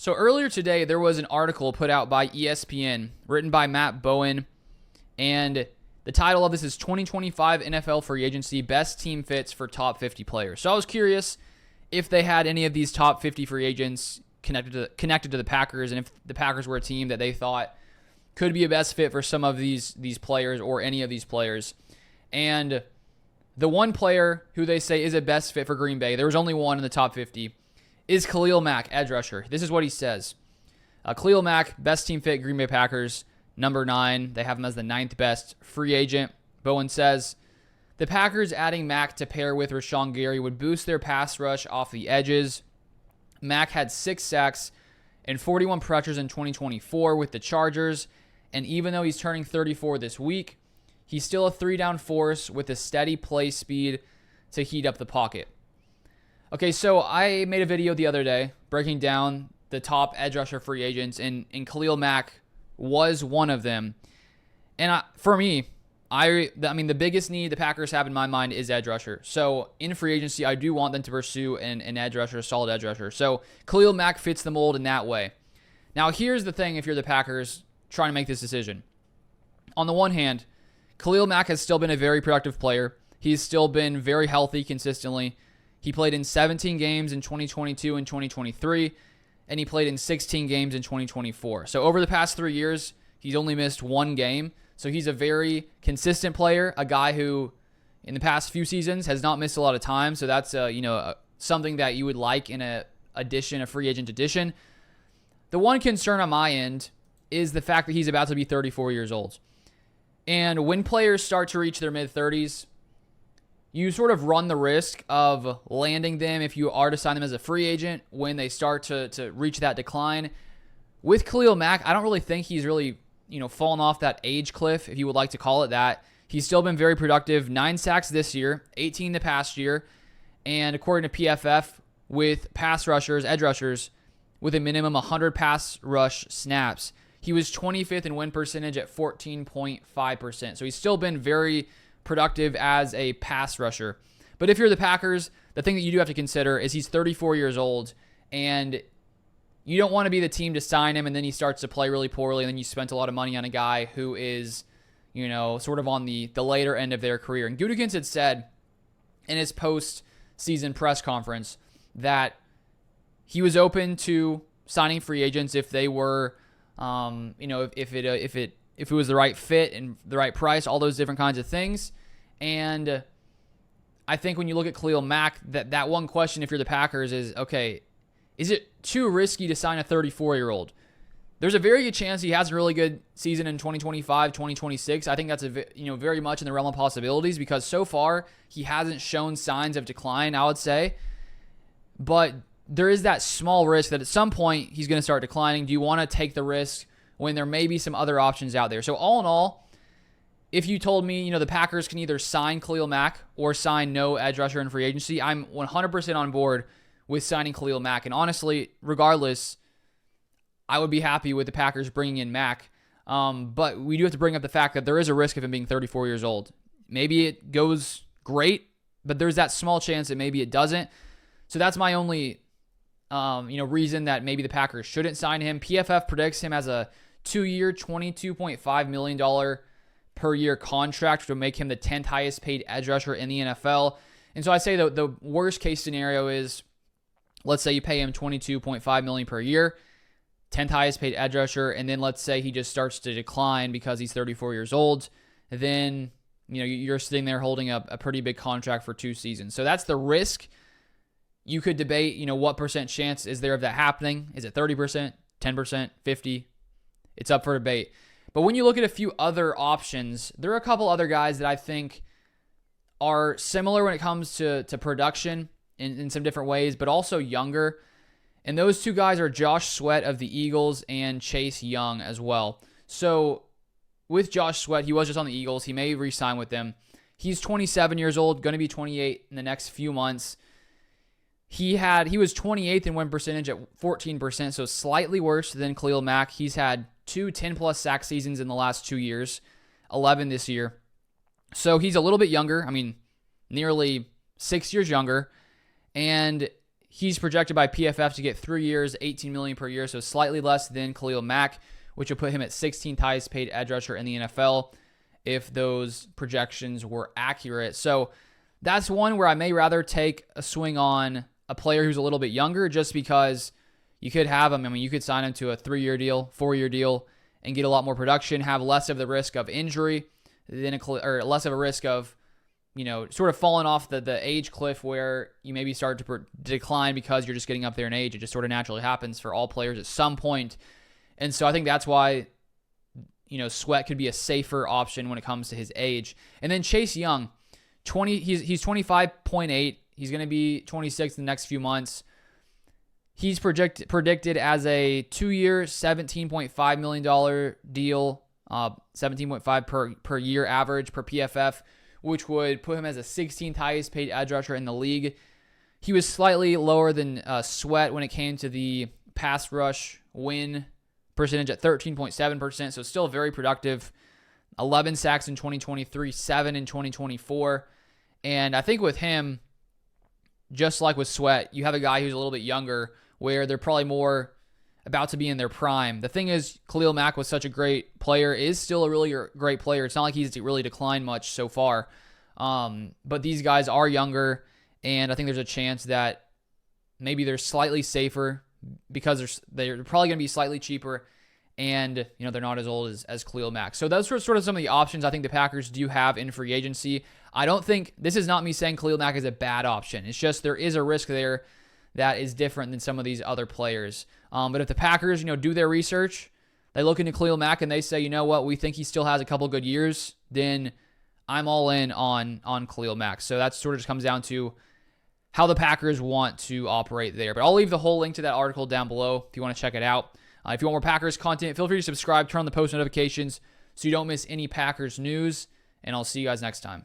So earlier today, there was an article put out by ESPN, written by Matt Bowen, and the title of this is 2025 NFL Free Agency Best Team Fits for Top 50 Players. So I was curious if they had any of these top 50 free agents connected to the Packers, and if the Packers were a team that they thought could be a best fit for some of these players or any of these players. And the one player who they say is a best fit for Green Bay, there was only one in the top 50, is Khalil Mack, edge rusher. This is what he says. Khalil Mack, best team fit, Green Bay Packers, number 9. They have him as the 9th best free agent. Bowen says, the Packers adding Mack to pair with Rashawn Gary would boost their pass rush off the edges. Mack had 6 sacks and 41 pressures in 2024 with the Chargers, and even though he's turning 34 this week, he's still a 3-down force with a steady play speed to heat up the pocket. Okay, so I made a video the other day breaking down the top edge rusher free agents, and Khalil Mack was one of them. And for me, the biggest need the Packers have in my mind is edge rusher. So in free agency, I do want them to pursue an edge rusher, a solid edge rusher. So Khalil Mack fits the mold in that way. Now, here's the thing if you're the Packers trying to make this decision. On the one hand, Khalil Mack has still been a very productive player. He's still been very healthy consistently. He played in 17 games in 2022 and 2023, and he played in 16 games in 2024. So over the past 3 years, he's only missed 1 game. So he's a very consistent player, a guy who in the past few seasons has not missed a lot of time. So that's something that you would like in a free agent addition. The one concern on my end is the fact that he's about to be 34 years old. And when players start to reach their mid-30s, you sort of run the risk of landing them if you are to sign them as a free agent when they start to reach that decline. With Khalil Mack, I don't really think he's really, fallen off that age cliff, if you would like to call it that. He's still been very productive. 9 sacks this year, 18 the past year. And according to PFF, with pass rushers, edge rushers, with a minimum 100 pass rush snaps, he was 25th in win percentage at 14.5%. So he's still been very productive as a pass rusher. But if you're the Packers, the thing that you do have to consider is he's 34 years old, and you don't want to be the team to sign him and then he starts to play really poorly, and then you spent a lot of money on a guy who is, sort of on the later end of their career. And Gutekunst had said in his post-season press conference that he was open to signing free agents if they were, if it was the right fit and the right price, all those different kinds of things. And I think when you look at Khalil Mack, that one question, if you're the Packers, is, okay, is it too risky to sign a 34-year-old? There's a very good chance he has a really good season in 2025, 2026. I think that's very much in the realm of possibilities, because so far he hasn't shown signs of decline, I would say. But there is that small risk that at some point he's going to start declining. Do you want to take the risk when there may be some other options out there? So all in all, if you told me, the Packers can either sign Khalil Mack or sign no edge rusher in free agency, I'm 100% on board with signing Khalil Mack. And honestly, regardless, I would be happy with the Packers bringing in Mack. But we do have to bring up the fact that there is a risk of him being 34 years old. Maybe it goes great, but there's that small chance that maybe it doesn't. So that's my only reason that maybe the Packers shouldn't sign him. PFF predicts him as a 2-year, $22.5 million per year contract, which would make him the 10th highest paid edge rusher in the NFL. And so I say the worst case scenario is, let's say you pay him $22.5 million per year, 10th highest paid edge rusher, and then let's say he just starts to decline because he's 34 years old. Then you're sitting there holding up a pretty big contract for 2 seasons. So that's the risk. You could debate, what percent chance is there of that happening? Is it 30%, 10%, 50%? It's up for debate. But when you look at a few other options, there are a couple other guys that I think are similar when it comes to production in some different ways, but also younger. And those 2 guys are Josh Sweat of the Eagles and Chase Young as well. So with Josh Sweat, he was just on the Eagles. He may re-sign with them. He's 27 years old, going to be 28 in the next few months. He was 28th in win percentage at 14%, so slightly worse than Khalil Mack. He's had 2 10-plus sack seasons in the last 2 years, 11 this year. So he's a little bit younger. Nearly 6 years younger. And He's projected by PFF to get 3 years, $18 million per year, so slightly less than Khalil Mack, which would put him at 16th highest paid edge rusher in the NFL if those projections were accurate. So that's one where I may rather take a swing on a player who's a little bit younger, just because you could have him. I mean, you could sign him to a 3-year deal, 4-year deal, and get a lot more production, have less of the risk of injury, or less of a risk of, sort of falling off the age cliff where you maybe start to decline because you're just getting up there in age. It just sort of naturally happens for all players at some point. And so I think that's why, Sweat could be a safer option when it comes to his age. And then Chase Young, he's 25.8. He's going to be 26 in the next few months. He's predicted as a 2-year, $17.5 million deal, 17.5 per year average per PFF, which would put him as a 16th highest paid edge rusher in the league. He was slightly lower than Sweat when it came to the pass rush win percentage at 13.7%, so still very productive. 11 sacks in 2023, 7 in 2024. And I think with him, just like with Sweat, you have a guy who's a little bit younger where they're probably more about to be in their prime. The thing is, Khalil Mack was such a great player, is still a really great player. It's not like he's really declined much so far. But these guys are younger, and I think there's a chance that maybe they're slightly safer because they're probably going to be slightly cheaper, and they're not as old as Khalil Mack. So those are sort of some of the options I think the Packers do have in free agency. I don't think, this is not me saying Khalil Mack is a bad option. It's just there is a risk there that is different than some of these other players. But if the Packers, do their research, they look into Khalil Mack and they say, we think he still has a couple good years, then I'm all in on Khalil Mack. So that sort of just comes down to how the Packers want to operate there. But I'll leave the whole link to that article down below if you want to check it out. If you want more Packers content, feel free to subscribe, turn on the post notifications so you don't miss any Packers news, and I'll see you guys next time.